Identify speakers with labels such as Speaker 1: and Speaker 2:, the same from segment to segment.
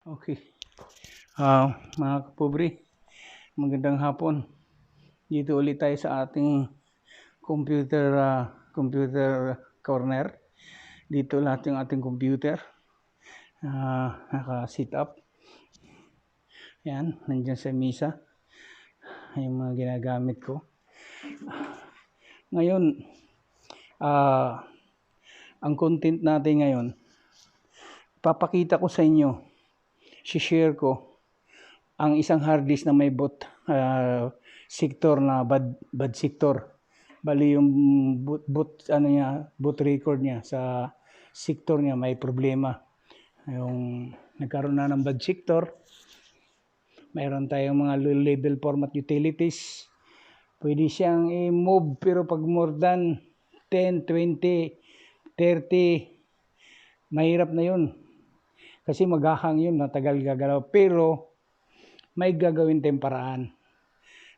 Speaker 1: Okay. Mga kapobre, magandang hapon. Dito ulit tayo sa ating computer corner. Dito lahat yung ating computer. Naka-sit up. Yan, nandyan sa misa. Yung mga ginagamit ko. Ngayon, ang content natin ngayon, papakita ko sa inyo, share ko, ang isang hard disk na may boot sector na bad sector. Bali yung boot record niya sa sector niya may problema. Yung nagkaroon na ng bad sector, mayroon tayong mga low level format utilities. Pwede siyang i-move pero pag more than 10, 20, 30, mahirap na yun. Kasi maghahang yun, matagal gagalaw. Pero may gagawin tayong paraan.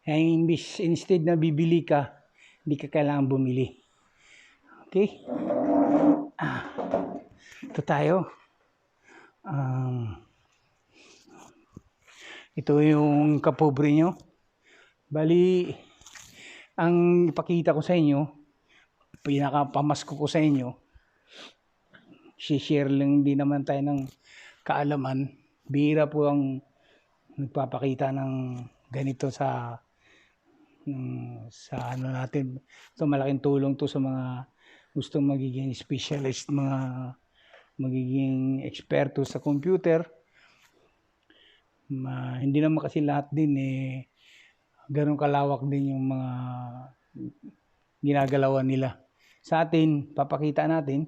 Speaker 1: Instead na bibili ka, hindi ka kailangan bumili. Okay? Ito tayo. Ito yung kapobre nyo. Bali, ang ipakita ko sa inyo, pinakapamasko ko sa inyo, share lang din naman tayo ng kaalaman. Bihira po ang nagpapakita ng ganito sa ano natin. Ito malaking tulong to sa mga gustong magiging specialist, mga magiging eksperto sa computer. Hindi naman kasi lahat din ganun kalawak din yung mga ginagalawan nila. Sa atin, papakita natin,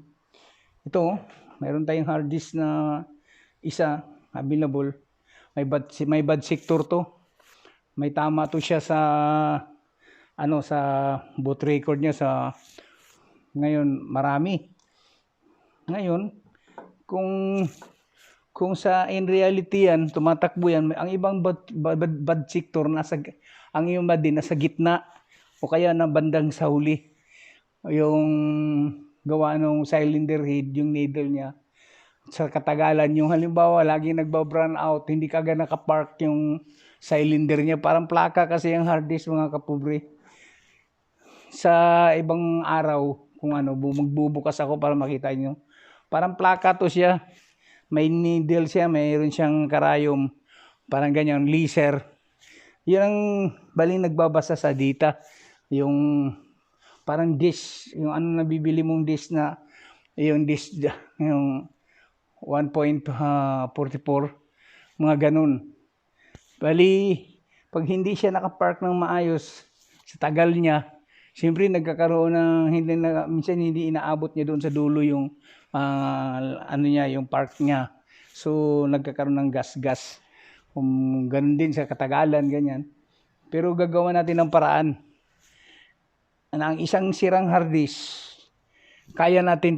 Speaker 1: ito, mayroon tayong hard disk na isa, available. May bad sector to. May tama to siya sa sa boot record niya sa ngayon marami. Ngayon, kung sa in reality yan, tumatakbo yan, ang ibang bad sector ang iyong bad din nasa gitna o kaya na bandang sa huli. Yung gawa ng cylinder head, yung needle niya. Sa katagalan, yung halimbawa, lagi nagba-brown out, hindi kagad nakapark yung cylinder niya. Parang plaka kasi yung hard disk, mga kapobre. Sa ibang araw, kung magbubukas ako para makita nyo. Parang plaka to siya. May needle siya, mayroon siyang karayom. Parang ganyan, laser. Yun ang baling nagbabasa sa data. Yung parang disk, yung nabibili mong disk na, yung disk, yung 1.44, mga ganun. Bali, pag hindi siya nakapark ng maayos, sa tagal niya, siyempre nagkakaroon ng, minsan hindi inaabot niya doon sa dulo yung, yung park niya. So, nagkakaroon ng gas-gas. Ganun din sa katagalan, ganyan. Pero gagawa natin ng paraan. Ang isang sirang hard disk, kaya natin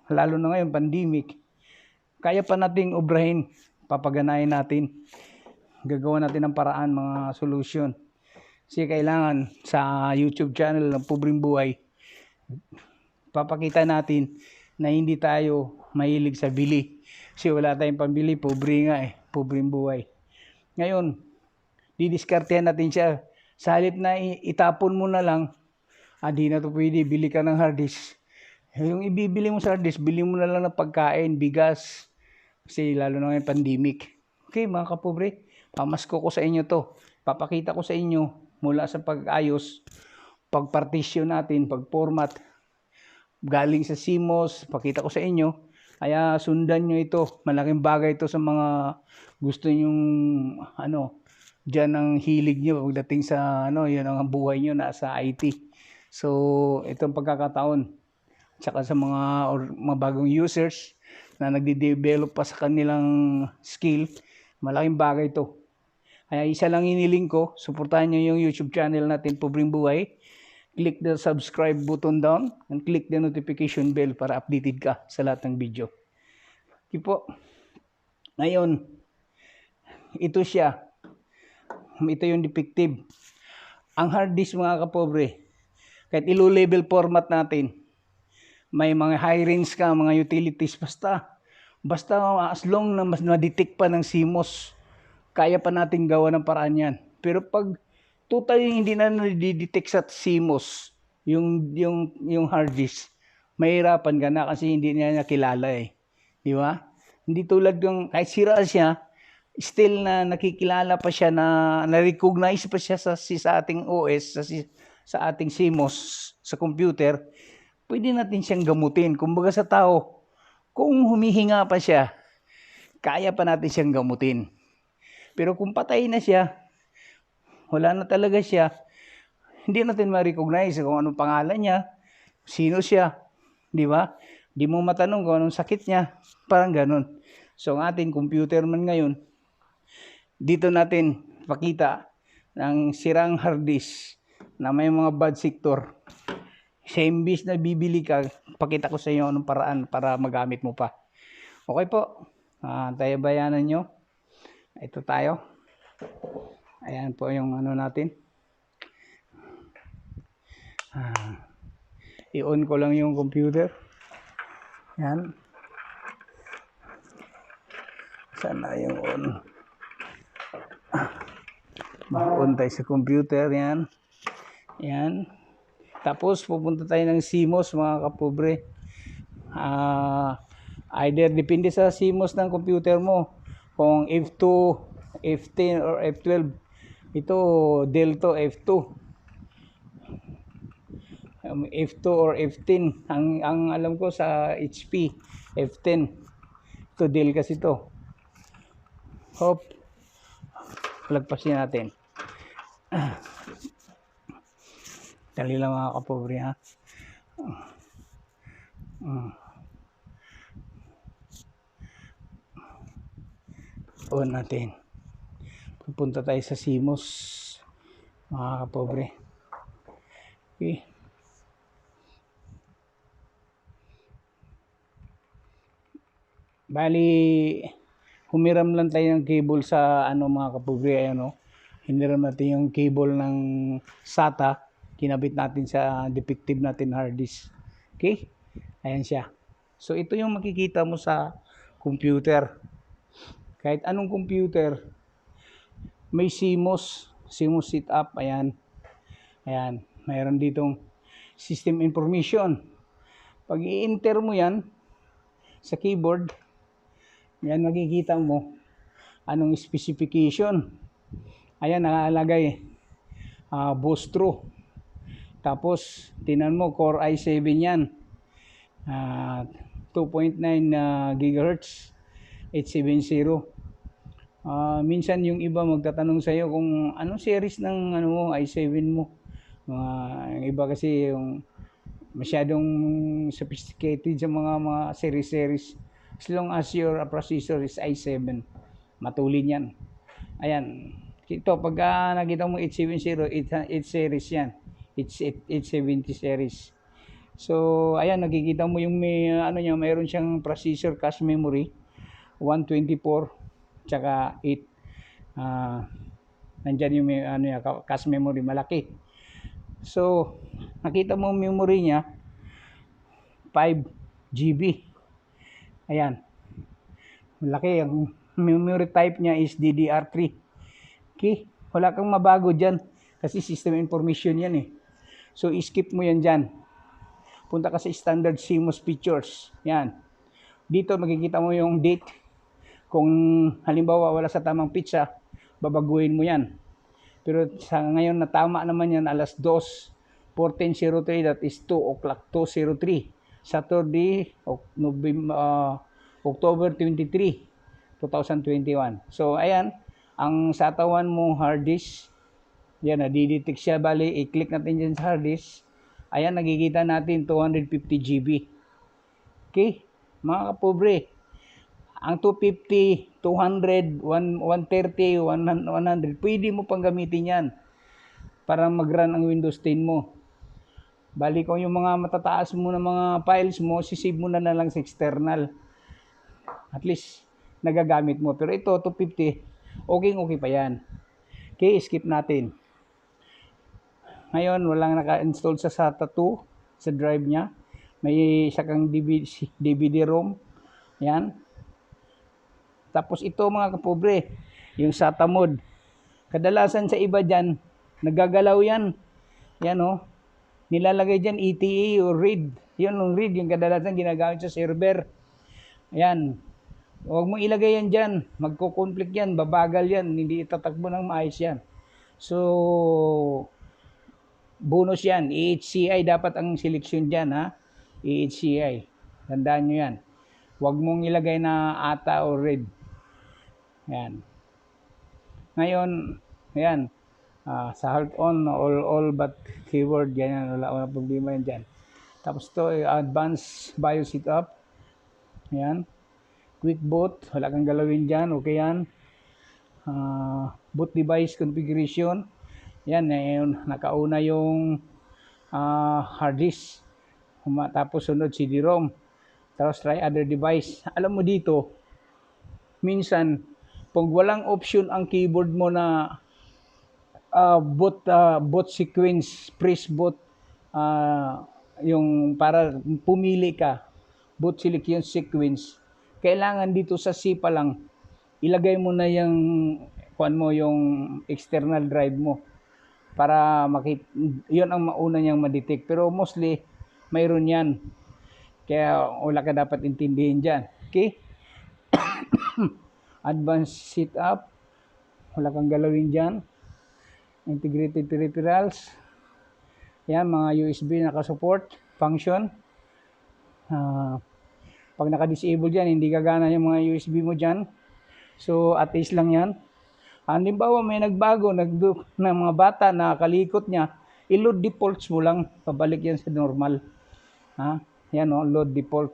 Speaker 1: lalo na ngayon, pandemic, kaya pa nating obrahin, papaganahin natin. Gagawa natin ng paraan, mga solution. Kasi kailangan sa YouTube channel ng Pobreng Buhay, papakita natin na hindi tayo mahilig sa bili. Kasi wala tayong pambili, pobre nga Pobreng Buhay. Ngayon, didiskartehan natin siya. Sa halip na itapon mo na lang, di na to pwede, bili ka ng hard disk. Yung ibibili mo sa hard disk, bili mo na lang ng pagkain, bigas. Kasi lalo na ngayon pandemic. Okay, mga kapobre, pamasko ko sa inyo to. Papakita ko sa inyo mula sa pag-ayos, pag-partition natin, pag-format, galing sa CMOS, pakita ko sa inyo. Kaya sundan nyo ito. Malaking bagay ito sa mga gusto nyong dyan ang hilig nyo pagdating sa yun ang buhay nyo nasa IT. So, itong pagkakataon. Tsaka sa mga bagong users na nagde-develop pa sa kanilang skill, malaking bagay ito. Kaya isa lang iniling ko, suportahan nyo yung YouTube channel natin, Pobreng Buhay. Click the subscribe button down and click the notification bell para updated ka sa lahat ng video. Okay po. Ngayon, ito siya. Ito yung defective. Ang hard disk, mga kapobre, kahit ilo level format natin, may mga high range ka, mga utilities, basta Basta as long na mas na-detect pa ng CMOS, kaya pa natin gawa ng paraan yan. Pero pag totally hindi na na-detect sa CMOS, yung hard disk, mahirapan ka na kasi hindi niya nakilala eh. Di ba? Hindi tulad yung kahit sira siya, still na nakikilala pa siya, na na-recognize pa siya sa ating OS, sa ating CMOS, sa computer, pwede natin siyang gamutin. Kumbaga sa tao, kung humihinga pa siya, kaya pa natin siyang gamutin. Pero kung patay na siya, wala na talaga siya, hindi natin ma-recognize kung anong pangalan niya, sino siya, di ba? Di mo matanong kung anong sakit niya, parang ganun. So ang ating computer man ngayon, dito natin pakita ng sirang hard disk na may mga bad sector. Sa imbis na bibili ka, pakita ko sa inyo anong paraan para magamit mo pa. Okay po, tayo bayanan nyo. Ito tayo. Ayan po yung ano natin. I-on ko lang yung computer. Yan. Sana yung on. Ma-on tayo sa computer. Yan. Yan. Tapos pupunta tayo ng CMOS mga kapobre. Either depende sa CMOS ng computer mo. Kung F2, F10 or F12. Ito Dell to F2. F2 or F10. Ang alam ko sa HP, F10. Ito Dell kasi to. Hop. Lagpasin natin. Dali lang mga kapobre ha. On natin. Pupunta tayo sa CMOS mga kapobre. Okay. Bali, humiram lang tayo ng cable sa ano mga kapobre. Ano, hiniram natin yung cable ng SATA. Kinabit natin sa defective natin hard disk. Okay? Ayan siya. So ito yung makikita mo sa computer. Kahit anong computer, may CMOS setup. Ayan. Ayan. Mayroon ditong system information. Pag i-enter mo yan sa keyboard, yan makikita mo anong specification. Ayan, nakalagay Bostro. Tapos, tinan mo, Core i7 yan. 2.9 GHz, 870. Minsan yung iba magtatanong sa iyo kung anong series ng ano mo, i7 mo. Yung iba kasi yung masyadong sophisticated sa mga series. As long as your processor is i7, matulin yan. Ayan. Ito, pag nakita mo 870, 8 series yan. It's 870 series. So, ayan, nakikita mo yung may, ano niya, mayroon siyang processor cache memory, 124, tsaka 8. Nandyan yung may, ano niya, cache memory, malaki. So, nakita mo memory niya, 5 GB. Ayan. Malaki. Ang memory type niya is DDR3. Okay? Wala kang mabago dyan. Kasi system information yan eh. So, skip mo yan dyan. Punta ka sa standard CMOS features. Yan. Dito makikita mo yung date. Kung halimbawa wala sa tamang pizza, babaguhin mo yan. Pero sa ngayon na tama naman yan, alas 2:14:03, that is 2 o'clock 2:03. Saturday, October 23, 2021. So, ayan. Ang satawan mo hard disk, yan, nadidetect siya. Bali, i-click natin dyan sa hard disk. Ayan, nakikita natin 250 GB. Okay? Mga kapobre, ang 250, 200, 130, 100, pwede mo pang gamitin yan para mag-run ang Windows 10 mo. Bali, kung yung mga matataas mo na mga files mo, sisave mo na lang sa external. At least, nagagamit mo. Pero ito, 250, okay pa yan. Okay, skip natin. Ngayon, walang naka-install sa SATA 2 sa drive niya. May isa kang DVD-ROM. Yan. Tapos ito mga kapobre, yung SATA mode. Kadalasan sa iba dyan, nagagalaw yan. Yan o. Nilalagay dyan ETA o read. Yun yung read, yung kadalasan ginagamit sa server. Ayan. Huwag mo ilagay yan dyan. Magko-conflict yan, babagal yan. Hindi itatakbo ng maayos yan. So, bonus yan. EHCI dapat ang seleksyon dyan ha. EHCI. Tandaan nyo yan. Huwag mong ilagay na ATA o read. Ayan. Ngayon, ayan. Sa hold on, all but keyword, ganyan, wala problema yan dyan. Tapos to, advanced BIOS setup. Ayan. Quick boot, wala kang galawin dyan, okay yan. Boot device configuration. Yan, nakauna yung hard disk. Tapos sunod CD-ROM. Tapos try other device. Alam mo dito, minsan, pag walang option ang keyboard mo na boot sequence, press boot, yung para pumili ka, boot selection sequence, kailangan dito sa C pa lang, ilagay mo na yung, yung external drive mo para yun ang mauna niyang ma-detect. Pero mostly, mayroon yan. Kaya wala ka dapat intindihin dyan. Okay? Advanced setup. Wala kang galawin dyan. Integrated peripherals. Yan, mga USB nakasupport. Function. Pag naka-disable dyan, hindi gagana yung mga USB mo dyan. So, at least lang yan. Halimbawa, may nagbago na mga bata na kalikot niya, i-load defaults mo lang, pabalik yan sa normal. Yan o, load default.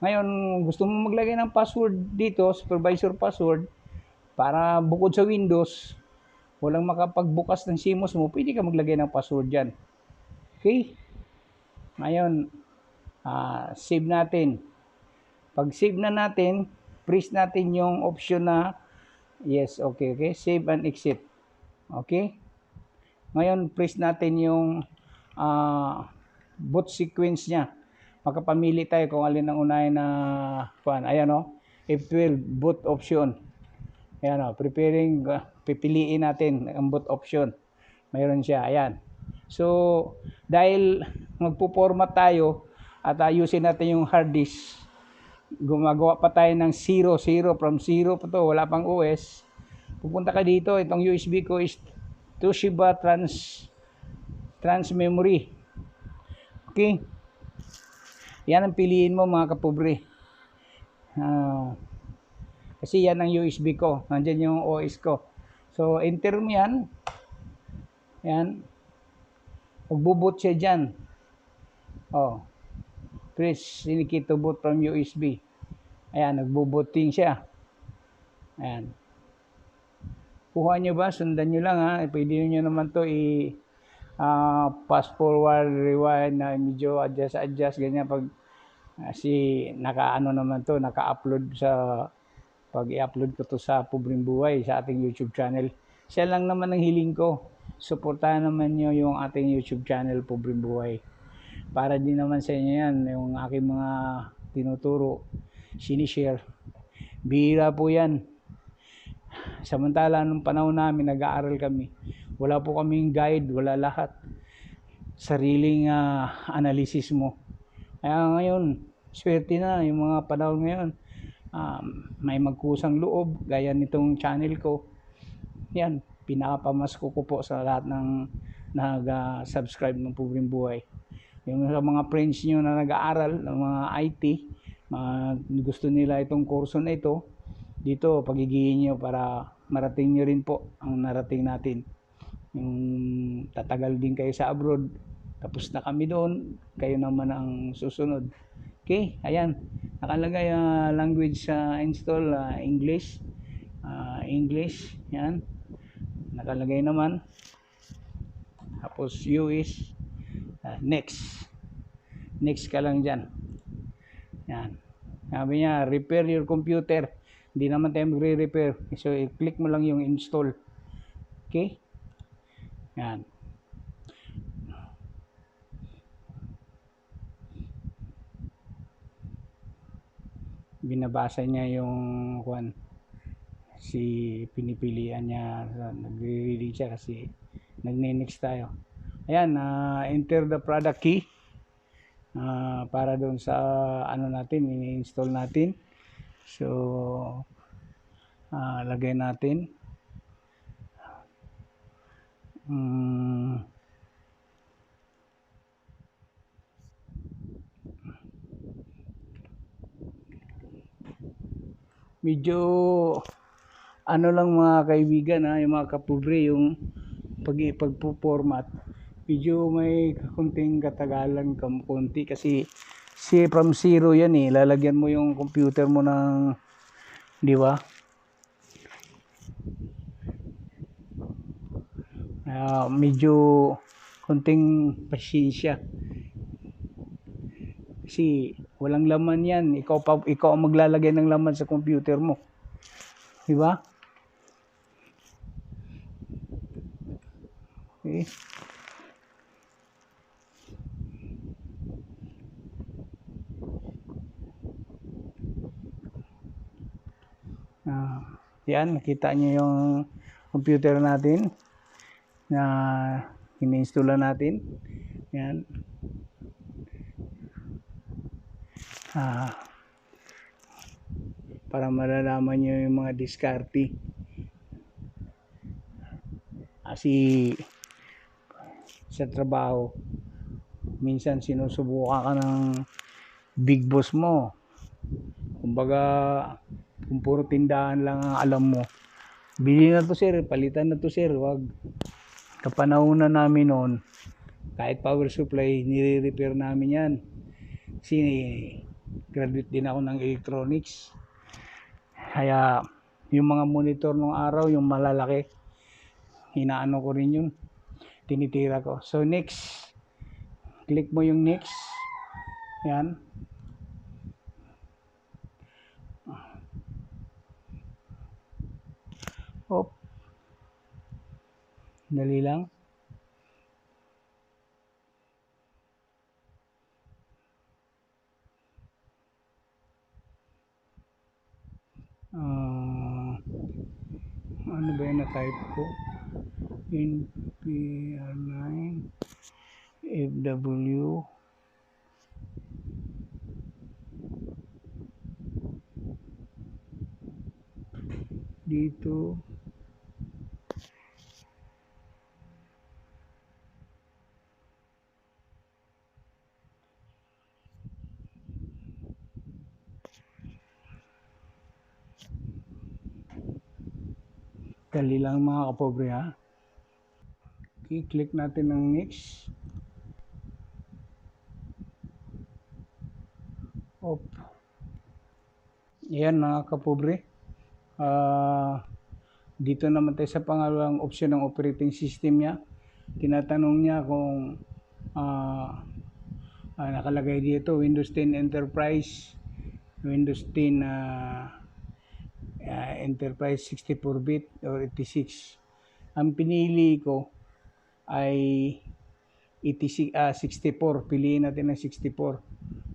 Speaker 1: Ngayon, gusto mo maglagay ng password dito, supervisor password, para bukod sa Windows, walang makapagbukas ng CMOS mo, pwede ka maglagay ng password dyan. Okay? Ngayon, save natin. Pag save na natin, press natin yung option na yes, okay. Save and exit. Okay? Ngayon, press natin yung boot sequence niya. Makapamili tayo kung alin ang unahin na ayan o, F12 boot option. Ayan o, preparing, pipiliin natin ang boot option. Mayroon siya, ayan. So, dahil magpo-format tayo at ayusin natin yung hard disk, gumagawa pa tayo ng 0 from 0 pa to, wala pang OS. Pupunta ka dito, itong USB ko is Toshiba trans memory. Okay? Yan ang piliin mo mga kapobre. Kasi yan ang USB ko, nandyan yung OS ko. So, enter mo yan. Yan. Magbo-boot siya dyan. Press indicate to boot from USB. Ayan, nagbo-booting siya. Ayan. Kuha nyo ba? Sundan nyo lang ha. Pwede nyo naman to fast forward, rewind, na medyo adjust, ganyan. Pag naka-upload sa, pag i-upload ko to sa Pobreng Buhay, sa ating YouTube channel. Siya lang naman ang hiling ko. Suportahan naman nyo yung ating YouTube channel, Pobreng Buhay. Para din naman sa inyo yan, yung aking mga tinuturo, sinishare. Bihira po yan. Samantala, nung panahon namin, nag-aaral kami. Wala po kaming guide, wala lahat. Sariling analysis mo. Kaya ngayon, swerte na yung mga panahon ngayon. May magkusang loob, gaya nitong channel ko. Yan, pinakapamasko ko po sa lahat ng nag-subscribe ng Pobreng Buhay. Yung mga friends nyo na nag-aaral ng mga IT, gusto nila itong kurso na ito, dito pagigihin nyo para marating nyo rin po ang narating natin. Yung tatagal din kayo sa abroad, tapos na kami doon, kayo naman ang susunod. Okay, ayan, nakalagay language install, English, yan, nakalagay naman. Tapos US, next ka lang dyan. Yan, sabi niya, repair your computer. Hindi naman tayo magre-repair, so i-click mo lang yung install. Okay, yan. Binabasa niya yung si pinipilian niya, nagre-reading siya kasi nagne-next tayo. Ayan, enter the product key para doon sa ano natin, i-install natin. So, lagay natin. Medyo ano lang mga kaibigan, yung mga kapobre, yung pagpo-format, medyo may kunting katagalan konti kasi from zero yan lalagyan mo yung computer mo ng, di ba? Medyo kunting pasensya kasi walang laman yan, ikaw ang maglalagay ng laman sa computer mo, di ba? Okay. Yan, nakita nyo yung computer natin na ini-install natin. Yan. Para malalaman nyo yung mga diskarte. Kasi sa trabaho, minsan sinusubukan ka ng big boss mo. Kumbaga, kung puro tindahan lang ang alam mo, bili na to sir, palitan na to sir, wag. Kapanahunan namin noon, kahit power supply, nire-repair namin yan. Kasi graduate din ako ng electronics. Kaya yung mga monitor nung araw, yung malalaki, hinaano ko rin yun, tinitira ko. So next, click mo yung next. Yan. Op. Dali lang. Ano ba yung na-type ko? NPR9 FW dito dali lang mga kapobre ha. Okay, click natin ng next. Op. Ayan mga kapobre. Dito naman tayo sa pangalawang option ng operating system niya. Tinatanong niya kung nakalagay dito Windows 10 Enterprise, Windows 10 Enterprise 64-bit or 86. Ang pinili ko ay 64. Piliin natin ng 64.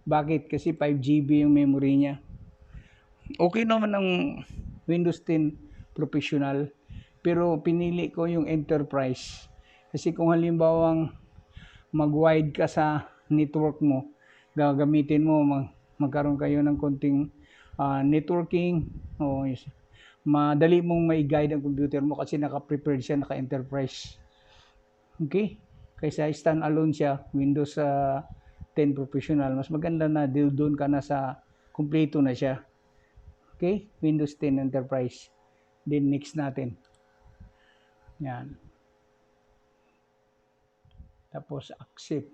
Speaker 1: Bakit? Kasi 5 GB yung memory niya. Okay naman ang Windows 10 Professional, pero pinili ko yung Enterprise. Kasi kung halimbawang mag-wide ka sa network mo, gagamitin mo, magkaroon kayo ng konting networking, madali mong mai-guide ang computer mo kasi naka-prepared siya, naka-enterprise. Okay? Kaysa stand-alone siya, Windows 10 Professional, mas maganda na doon ka na sa kumpleto na siya. Okay? Windows 10 Enterprise. Then next natin. Yan. Tapos accept.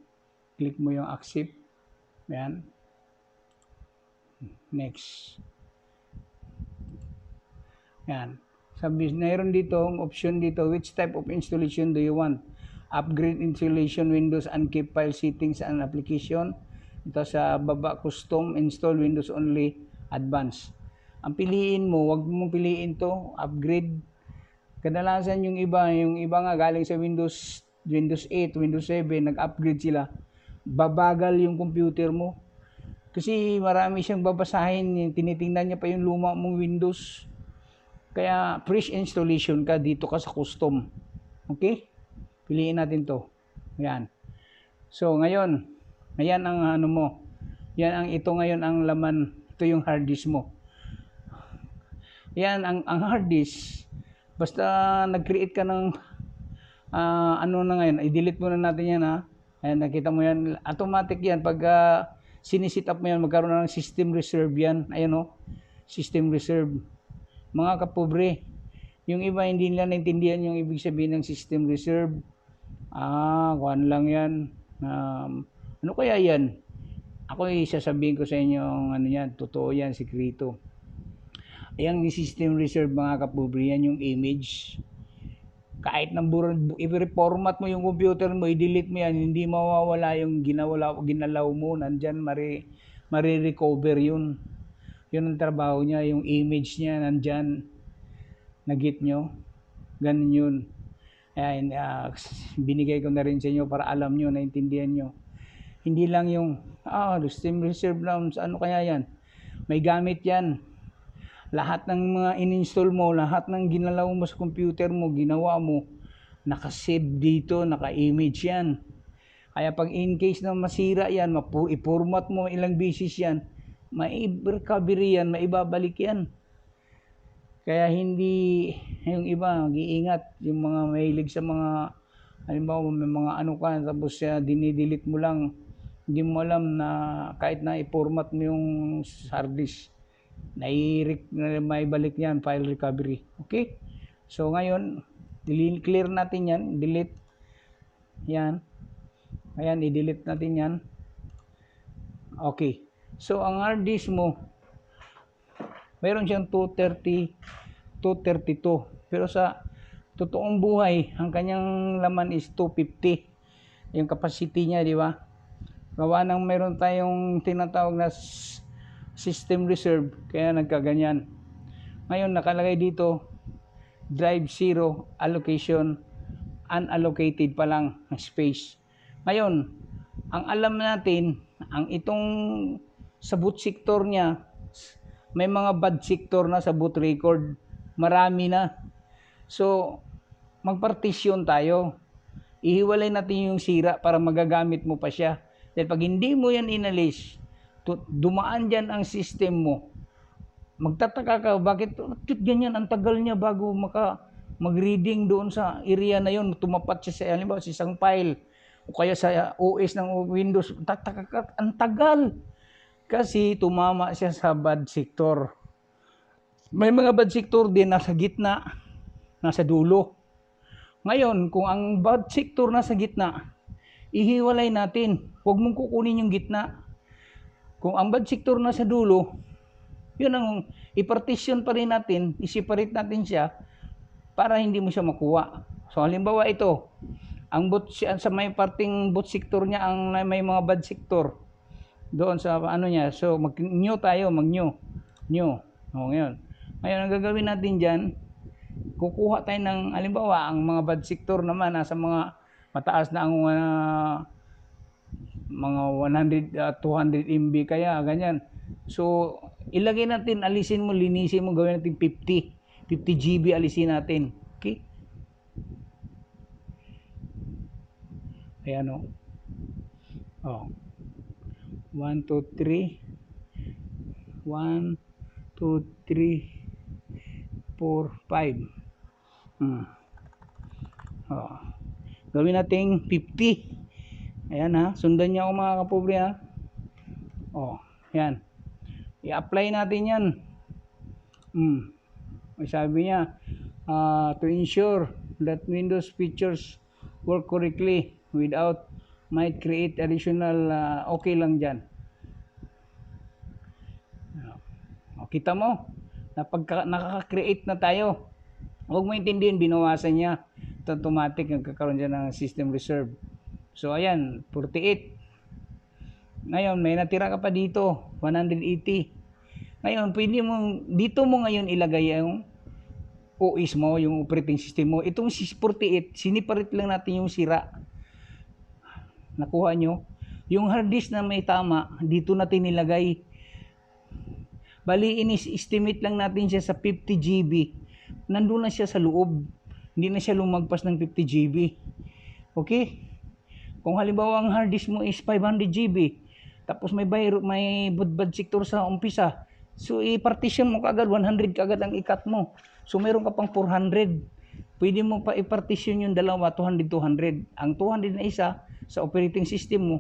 Speaker 1: Click mo yung accept. Yan. Next. Yan. Sabi, mayroon dito ang option dito, which type of installation do you want? Upgrade installation Windows and keep file settings and application. Ito sa baba, custom install Windows only advanced. Ang piliin mo, wag mong piliin to, upgrade. Kadalasan yung iba nga galing sa Windows 8, Windows 7, nag-upgrade sila. Babagal yung computer mo. Kasi marami siyang babasahin, tinitingnan niya pa yung luma mong Windows. Kaya fresh installation ka, dito ka sa custom. Okay? Piliin natin to. Yan. So ngayon, ayan ang ano mo. Yan ang ito ngayon ang laman. Ito yung hard disk mo. Yan ang hard disk. Basta nag-create ka ng ano na ngayon, i-delete muna natin yan ha. Ayan, nakita mo yan. Automatic yan. Pag sinisit up mo yan, magkaroon ng system reserve yan. Ayan o. System reserve. Mga kapobre, yung iba hindi nila naintindihan yung ibig sabihin ng system reserve. Kuhan lang yan. Ano kaya yan? Ako sasabihin ko sa inyo ano yan, totoo yan, sikreto. Ayan yung system reserve mga kapobre, yan yung image. Kahit nang i-reformat mo yung computer mo, i-delete mo yan, hindi mawawala yung ginalaw mo, nandyan, marirecover yun. Yun ang trabaho niya, yung image niya, nandyan, nagit nyo, ganun yun. Ayan, binigay ko na rin sa inyo para alam nyo, naintindihan nyo. Hindi lang yung, system reserve lang, ano kaya yan? May gamit yan. Lahat ng mga in-install mo, lahat ng ginalaw mo sa computer mo, ginawa mo, nakasave dito, naka-image yan. Kaya pag in case na masira yan, i-format mo ilang beses yan, mai-recovery yan, maibabalik yan. Kaya hindi, yung iba, mag-iingat, yung mga mahilig sa mga, halimbawa may mga ano ka, tapos dinidelete mo lang, hindi mo alam na kahit na i-format mo yung hard disk, may balik yan, file recovery. Okay? So ngayon, clear natin yan, delete. Yan. Ayan, i-delete natin yan. Okay. So ang hard disk mo, mayroon siyang 232. Pero sa totoong buhay, ang kanyang laman is 250. Yung capacity niya, di ba? Gawa nang mayroon tayong tinatawag na system reserve, kaya nagkaganyan. Ngayon nakalagay dito drive 0 allocation, unallocated pa lang ang space. Ngayon ang alam natin, ang itong sa boot sector niya, may mga bad sector na sa boot record, marami na. So magpartisyon tayo, ihiwalay natin yung sira para magagamit mo pa siya. Dahil pag hindi mo yan inalis, dumaan dyan ang system mo, magtataka ka, bakit ganyan, ang tagal niya bago mag-reading doon sa area na yon, tumapat siya sa, halimbawa, sa isang file, o kaya sa OS ng Windows, tataka ka, ang tagal, kasi tumama siya sa bad sector. May mga bad sector din nasa gitna, nasa dulo. Ngayon, kung ang bad sector nasa gitna, ihiwalay natin, huwag mong kukunin yung gitna. Kung ang bad sector na sa dulo, yun ang i-partition pa rin natin, i-separate natin siya para hindi mo siya makuha. So halimbawa ito, ang sa may parting boot sector niya, ang may mga bad sector doon sa ano niya. So mag-new tayo, mag-new. New. O ngayon. Ngayon ang gagawin natin diyan, kukuha tayo ng halimbawa ang mga bad sector naman nasa mga mataas na ang mga 100, 200 MB kaya ganyan. So ilagay natin, alisin mo, linisin mo, gawin natin 50 GB, alisin natin. Okay? Ayan o. 1, 2, 3 1, 2, 3 4, 5. Gawin natin 50. Ayan ha, sundan niya ako mga kapobre ha. Yan. I-apply natin yan. Sabi niya, to ensure that Windows features work correctly without might create additional, okay lang dyan. Kita mo, nakaka-create na tayo. Huwag mo intindihin, binawasan niya. Automatic nagkakaroon dyan ng system reserve. So ayan, 48. Ngayon may natira ka pa dito, 180. Ngayon pwede mo dito mo ngayon ilagay yung OS mo, yung operating system mo. Itong 48, siniparit lang natin yung sira. Nakuha nyo? Yung hard disk na may tama, dito natin nilagay. Bali, inis-estimate lang natin siya sa 50 GB. nandun na siya sa loob. Hindi na siya lumagpas ng 50 GB. Okay? Kung halimbawa ang hard disk mo is 500 GB, tapos may bad sector sa umpisa, so i-partition mo kaagad, 100 kaagad ang ikat mo. So meron ka pang 400. Pwede mo pa i-partition yung dalawa, 200, 200. Ang 200 na isa sa operating system mo,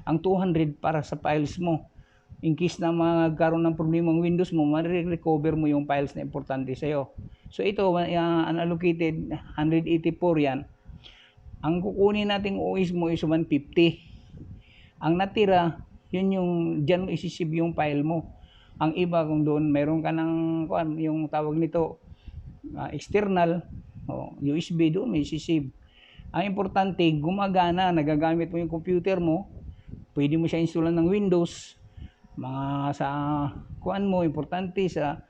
Speaker 1: ang 200 para sa files mo. In case na magkaroon ng problema ng Windows mo, ma-recover mo yung files na importante sa'yo. So ito, unallocated, 184 yan. Ang kukunin nating OS mo is 150. Ang natira, yun yung dyan mo isisave yung file mo. Ang iba kung doon mayroon ka ng yung tawag nito external USB, doon may isisave. Ang importante, gumagana, nagagamit mo yung computer mo, pwede mo siya installan ng Windows, mga sa mo, importante sa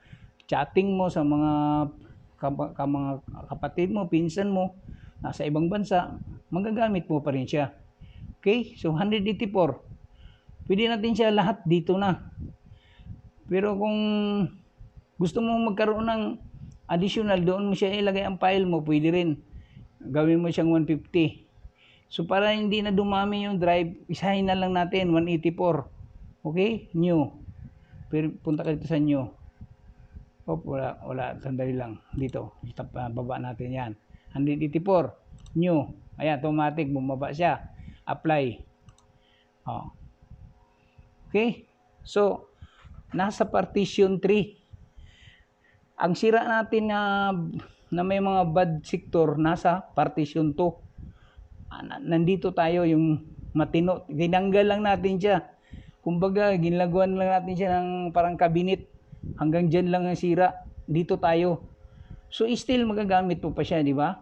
Speaker 1: chatting mo sa mga kapatid mo, pinsan mo, nasa ibang bansa, magagamit mo pa rin siya. Okay? So, 184. Pwede natin siya lahat dito na. Pero kung gusto mo magkaroon ng additional, doon mo siya ilagay ang file mo, pwede rin. Gawin mo siyang 150. So, para hindi na dumami yung drive, isahin na lang natin, 184. Okay? New. Pero punta ka dito sa new. Wala. Sandali lang. Dito. Baba natin yan. 184. New. Ayan, automatic. Bumaba siya. Apply. Okay? So, nasa partition 3. Ang sira natin na may mga bad sector, nasa partition 2. Nandito tayo yung matino. Tinanggal lang natin siya. Kumbaga, ginlaguan lang natin siya ng parang cabinet. Hanggang dyan lang ang sira. Dito tayo. So, still magagamit mo pa siya, di ba?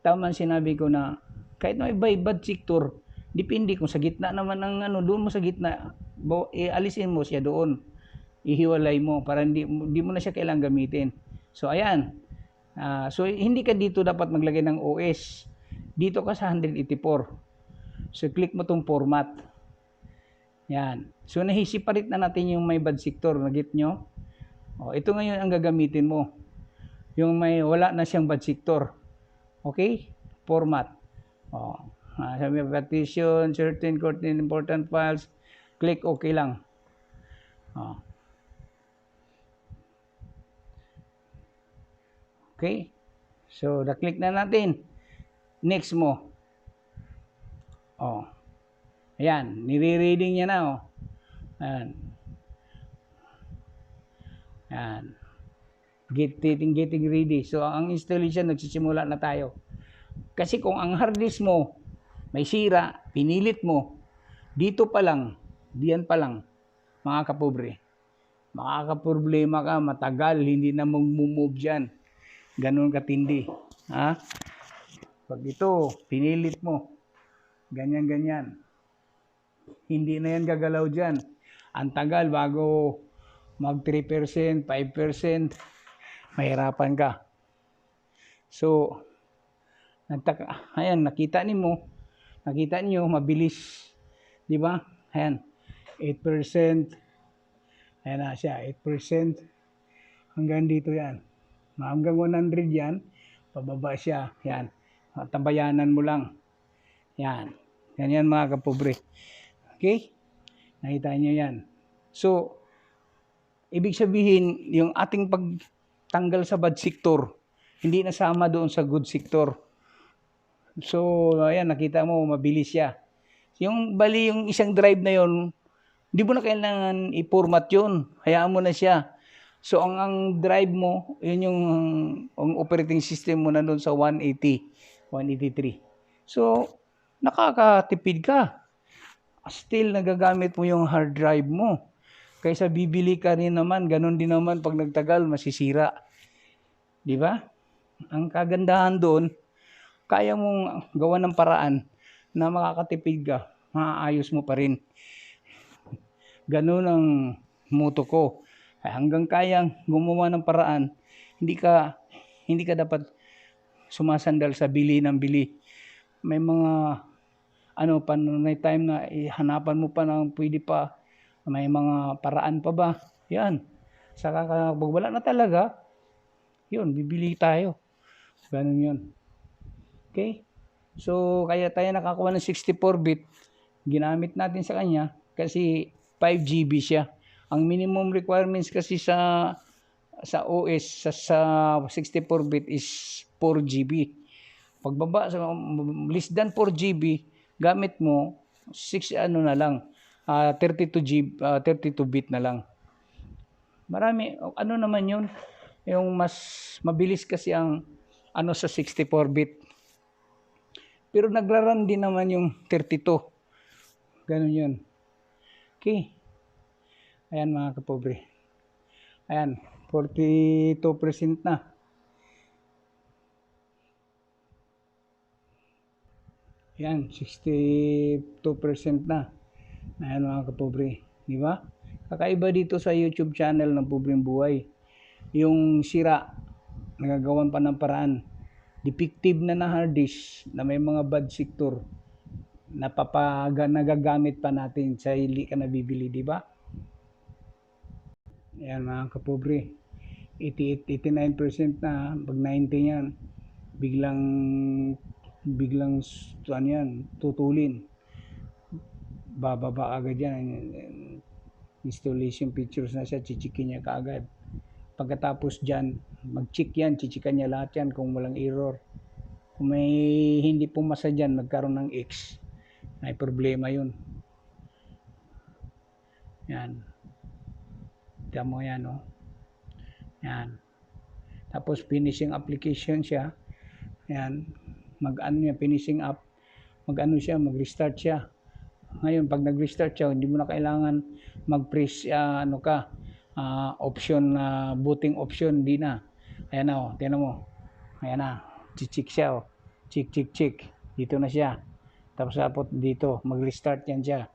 Speaker 1: Tama sinabi ko na kahit may bad sector, depende kung sa gitna naman ng doon mo sa gitna, alisin mo siya doon. Ihiwalay mo para hindi mo na siya kailangang gamitin. So, ayan. So, hindi ka dito dapat maglagay ng OS. Dito ka sa 184. So, click mo tong format. Yan. So, nahi-separate na natin yung may bad sector. Nagit nyo? Ito ngayon ang gagamitin mo. Yung may wala na siyang bad sector. Okay? Format. Sabi partition, certain important files. Click OK lang. Okay? So, na-click na natin. Next mo. Ayan. Nire-reading niya na. Ayan. Ayan. Getting ready. So, ang installation, nagsisimula na tayo. Kasi kung ang hard disk mo may sira, pinilit mo, dito pa lang, diyan pa lang, mga kapobre, makakaproblema ka, matagal, hindi na mag-move dyan. Ganun katindi. Pag ito, pinilit mo, ganyan-ganyan, hindi na yan gagalaw dyan. Ang tagal bago mag 3%, 5%, mahirapan ka. So, ayan, nakita niyo, mabilis. Di ba? Ayan, 8%. Ayan na siya, 8%. Hanggang dito yan. Hanggang 100 yan, pababa siya. Yan, tabayanan mo lang. Yan. Yan mga kapobre. Okay? Nakita niyo yan. So, ibig sabihin, yung ating pagtanggal sa bad sector, hindi nasama doon sa good sector. So, ayan, nakita mo, mabilis siya. Yung isang drive na yon, hindi mo na kailangan i-format yun. Hayaan mo na siya. So, ang drive mo, yun yung ang operating system mo na doon sa 183. So, nakakatipid ka. Still, nagagamit mo yung hard drive mo. Kaysa bibili ka rin naman, ganun din naman pag nagtagal, masisira. Di ba? Ang kagandahan doon, kaya mong gawa ng paraan na makakatipid ka, maayos mo pa rin. Ganun ang motto ko. Hanggang kayang gumawa ng paraan, hindi ka dapat sumasandal sa bili ng bili. May mga may time na hanapan mo pa ng pwede pa, may mga paraan pa ba? Yan. Saka pag wala na talaga, yun, bibili tayo. Ganun yun. Okay? So, kaya tayo nakakuha ng 64-bit. Ginamit natin sa kanya kasi 5 GB siya. Ang minimum requirements kasi sa OS sa 64-bit is 4 GB. Pagbaba sa less than 4 GB, gamit mo 6 ano na lang, 32 bit na lang. Marami ano naman 'yun, yung mas mabilis kasi ang ano sa 64-bit. Pero nagra-run din naman yung 32. Ganun 'yun. Okay. Ayan mga kapobre. Ayan, 42% na. Ayan, 62% na. Ayan mga kapobre. Di ba? Kakaiba dito sa YouTube channel ng Pobreng Buhay. Yung sira, nagagawan pa ng paraan. Defective na hard disk na may mga bad sector na nagagamit pa natin sa hindi ka nabibili, di ba? Ayan mga kapobre. 89% na, pag 90 yan, biglang ano yan, tutulin. Bababa agad yan. Installation pictures na siya, chichikin niya kaagad. Pagkatapos dyan, mag-check yan, chichikan niya lahat yan kung walang error. Kung may hindi pumasa dyan, magkaroon ng X. May problema yun. Yan. Tiyan mo yan, no? Yan. Tapos finishing application siya. Yan. Mag-ano niya, finishing up. Mag-ano siya, mag-restart siya. Ngayon, pag nag-restart siya, hindi mo na kailangan mag-press option, booting option, hindi na. Ayan na, oh, tingnan mo. Ayan na, chichik siya, oh. Chik. Dito na siya. Tapos dito, mag-restart yan siya.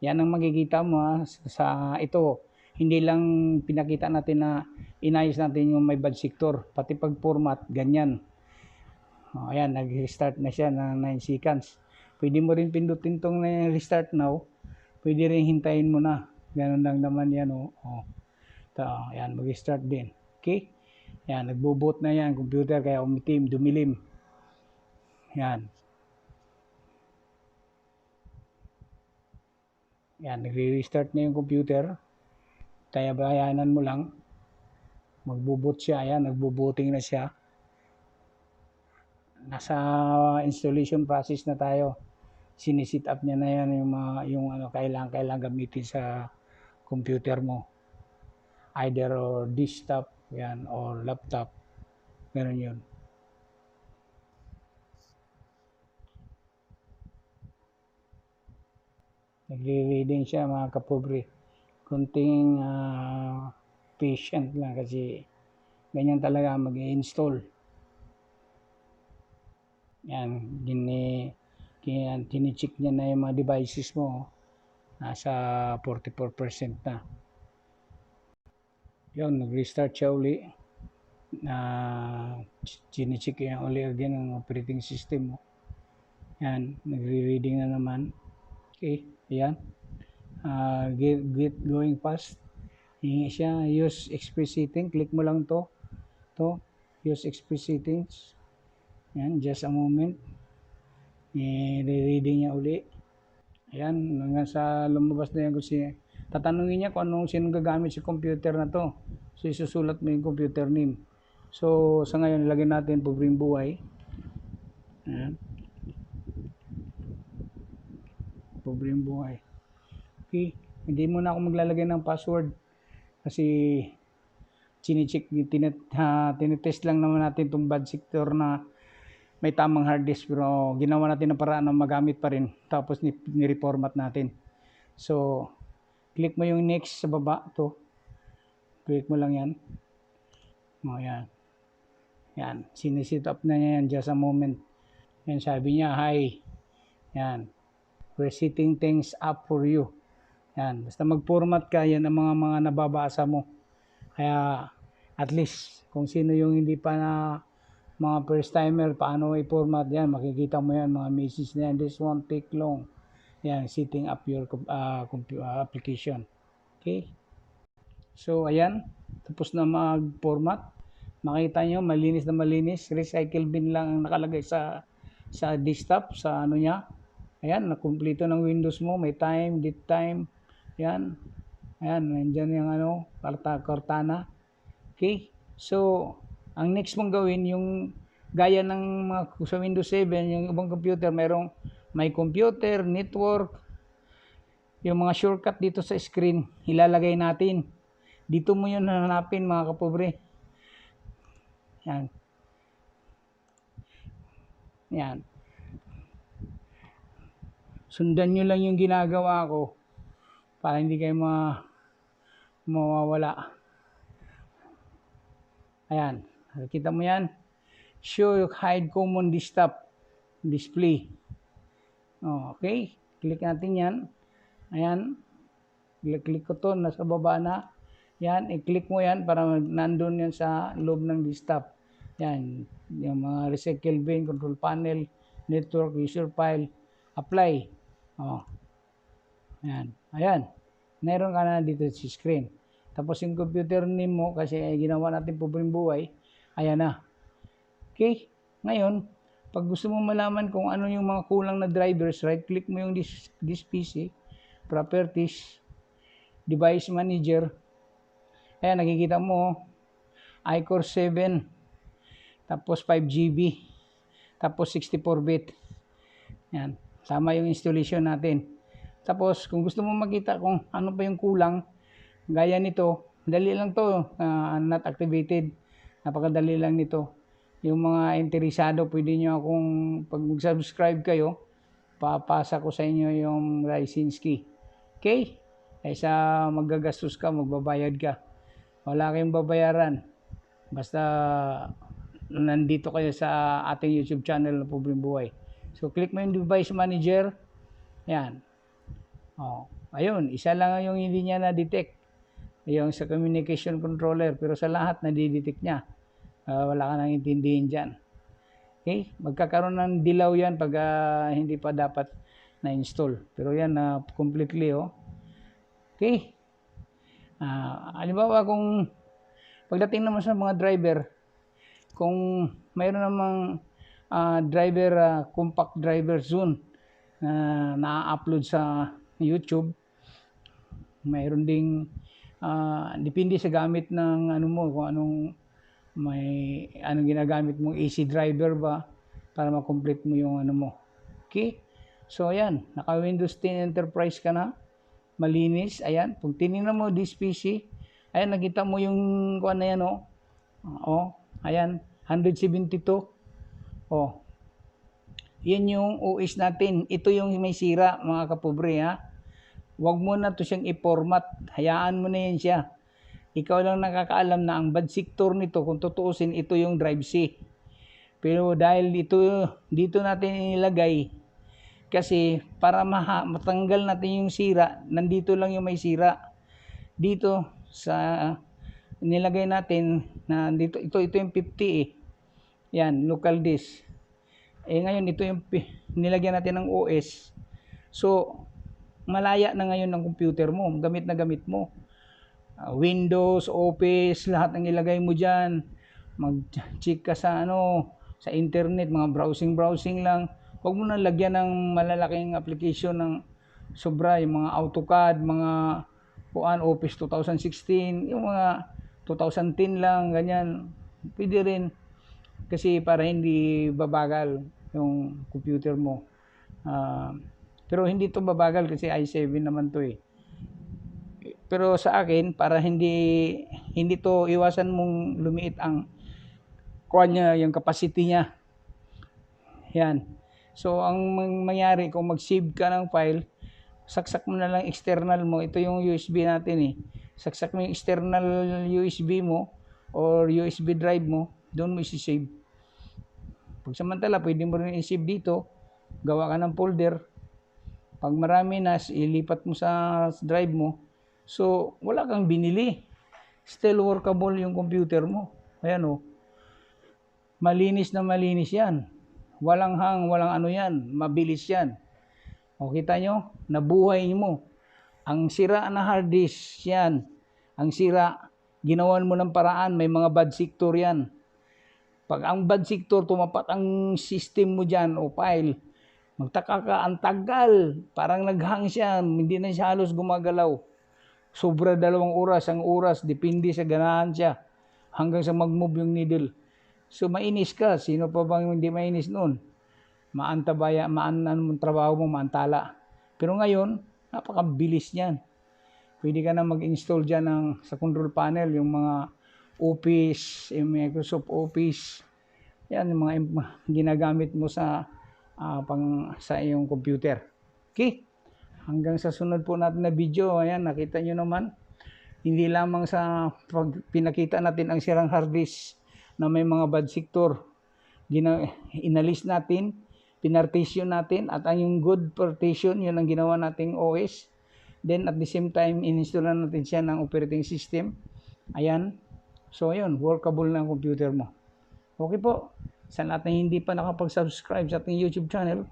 Speaker 1: Yan ang makikita mo sa ito. Hindi lang pinakita natin na inayos natin yung may bad sector. Pati pag format, ganyan. O, ayan, nag-restart na siya ng 9 seconds. Pwede mo rin pindutin tong restart now. Pwede rin hintayin mo na. Ganun lang naman yan. O. Ito, ayan, mag-restart din. Okay? Ayan, nagbo-boot na yan computer kaya umitim, dumilim. Ayan. Yan, nagre-restart na yung computer. Kaya bayanan mo lang. Magbo-boot siya. Ayan, nagbo-booting na siya. Nasa installation process na tayo. Sinisit up niya na yan yung ano kailangan gamitin sa computer mo. Either or desktop, yan, or laptop. Ganun yun. Nagre-reading siya mga kapobre. Kunting patient lang kasi ganyan talaga mag-install. Yan, tinicheck niya na yung mga devices mo. Nasa 44% na. Yun, nag-restart siya uli. Tinicheck niya uli again ang operating system mo. Yan, nagre-reading na naman. Okay, ayan. Get going fast. Hingi siya, use express setting. Click mo lang to. Use express settings. Yan, just a moment. I-reading niya uli. Ayan, hanggang sa lumabas na yan kasi tatanungin niya kung sinong gagamit sa computer na to. So, isusulat mo yung computer name. So, sa ngayon, ilagay natin Pobreng Buhay. Ayan. Pobreng Buhay. Okay, hindi muna ako maglalagay ng password kasi chine-check, tinetest lang naman natin itong bad sector na may tamang hard disk pero ginawa natin ng paraan na magamit pa rin tapos ni-reformat natin. So, click mo yung next sa baba to. Click mo lang yan. O, yan. Yan, sinisit up na niya yan just a moment. Yan, sabi niya, hi. Yan. We're setting things up for you. Yan, basta mag-format ka, yan ang mga nababasa mo. Kaya, at least, kung sino yung hindi pa na mga first timer, paano i-format yan, makikita mo yan, mga message na yan. This won't take long. Yan, setting up your application. Okay? So, ayan. tapos na mag-format. Makita nyo, malinis na malinis. Recycle bin lang ang nakalagay sa desktop, sa ano niya. Ayan, nakumpleto ng Windows mo. May time, date time. Ayan. Ayan, nandyan yung ano, Cortana. Okay? So, ang next mong gawin, yung gaya ng mga sa Windows 7, yung ibang computer, may computer, network, yung mga shortcut dito sa screen, ilalagay natin. Dito mo yun hanapin, mga kapobre. Yan. Yan. Sundan nyo lang yung ginagawa ko para hindi kayo mawawala. Ayan. Kita mo yan? Show hide common desktop display. Okay. Click natin yan. Ayan. Click ko to. Nasa baba na. Yan. I-click mo yan para nandun yan sa loob ng desktop. Yan. Yung mga recycle bin, control panel, network, user file, apply. Ayan. Ayan. Meron ka na dito sa screen. Tapos yung computer name mo, kasi ginawa natin pobreng buhay, ayan na. Okay? Ngayon, pag gusto mo malaman kung ano yung mga kulang na drivers, right-click mo yung this PC, Properties, Device Manager. Ayan, nakikita mo, iCore 7, tapos 5GB, tapos 64-bit. Ayan, sama yung installation natin. Tapos, kung gusto mo makita kung ano pa yung kulang, gaya nito, dali lang to, not activated. Napakadali lang nito. Yung mga interesado, pwede nyo akong, pag mag-subscribe kayo, papasa ko sa inyo yung license key. Okay? Kaysa maggagastos ka, magbabayad ka. Wala kayong babayaran. Basta nandito kayo sa ating YouTube channel na Pobreng Buhay. So, click mo yung Device Manager. Yan. Ayun, isa lang yung hindi niya na-detect. Yung sa communication controller. Pero sa lahat, na-detect niya. Wala ka nang intindihin dyan. Okay? Magkakaroon ng dilaw yan pag hindi pa dapat na-install. Pero yan, completely, Okay? Halimbawa, kung pagdating naman sa mga driver, kung mayroon namang driver, compact driver zone na na-upload sa YouTube, mayroon ding depende sa gamit ng ano mo, kung anong ginagamit mong AC driver ba para ma-complete mo yung ano mo. Okay? So ayan, naka Windows 10 Enterprise ka na, malinis. Ayan, kung tinignan mo this PC, ayan, nakita mo yung kuan na yan, ayan, 172. Yan yung OS natin. Ito yung may sira, mga kapobre, ha. Huwag mo na to siyang i-format. Hayaan mo na yan siya. Ikaw lang nakakaalam na ang bad sector nito, kung tutuusin, ito yung drive C. Pero dahil dito natin ilagay, kasi para matanggal natin yung sira, nandito lang yung may sira. Dito sa nilagay natin, na dito, ito yung 50 Yan, local disk. Ngayon, ito yung nilagyan natin ng OS. So, malaya na ngayon ng computer mo, gamit na gamit mo. Windows, Office, lahat ng ilagay mo dyan. Mag-check ka sa sa internet, mga browsing lang. Huwag mo na lagyan ng malalaking application ng sobra, yung mga AutoCAD, mga Office 2016, yung mga 2010 lang, ganyan. Pwede rin. Kasi para hindi babagal yung computer mo. Pero hindi to babagal kasi i7 naman to Pero sa akin, para hindi to iwasan mong lumiit ang niya, yung capacity niya. Yan. So, ang mangyari, kung mag-save ka ng file, saksak mo na lang external mo. Ito yung USB natin Saksak mo yung external USB mo or USB drive mo, doon mo isi-save. Pag samantala, pwede mo rin i-save dito. Gawa ka ng folder. Pag marami na, ilipat mo sa drive mo. So, wala kang binili. Still workable yung computer mo. Ayan Malinis na malinis yan. Walang hang, walang ano yan. Mabilis yan. Kita nyo? Nabuhay mo. Ang sira na hard disk yan. Ang sira, Ginawan mo ng paraan, may mga bad sector yan. Pag ang bad sector, tumapat ang system mo dyan o file, magtaka ka, ang tagal, parang naghang siya, hindi na siya halos gumagalaw. Sobra 2 oras, ang oras, depende sa ganahan siya, hanggang sa mag-move yung needle. So mainis ka, sino pa bang hindi mainis noon? Maantabaya, mong trabaho mo, maantala. Pero ngayon, napakabilis niyan. Pwede ka na mag-install dyan sa control panel, yung mga Office, yung Microsoft Office. Yan, yung mga ginagamit mo sa iyong computer. Okay? Hanggang sa sunod po natin na video, ayan, nakita nyo naman, hindi lamang sa pag pinakita natin ang sirang hard disk na may mga bad sector, inalis natin, pinartition natin, at ang yung good partition, yun ang ginawa nating OS. Then at the same time, ininstall natin siya ng operating system. Ayan. So ayun, workable na ang computer mo. Okay po. Sa lahat na hindi pa nakapag-subscribe sa ating YouTube channel,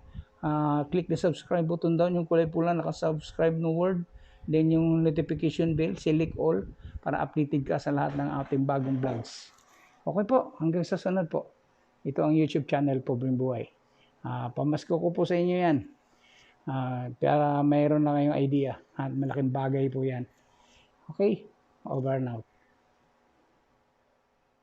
Speaker 1: click the subscribe button down, yung kulay pula, nakasubscribe no word. Then yung notification bell, select all para updated ka sa lahat ng ating bagong vlogs. Okay po, hanggang sa sunod po. Ito ang YouTube channel, Pobreng Buhay. Pamasko ko po sa inyo yan. Para mayroon na kayong idea. At malaking bagay po yan. Okay, over now.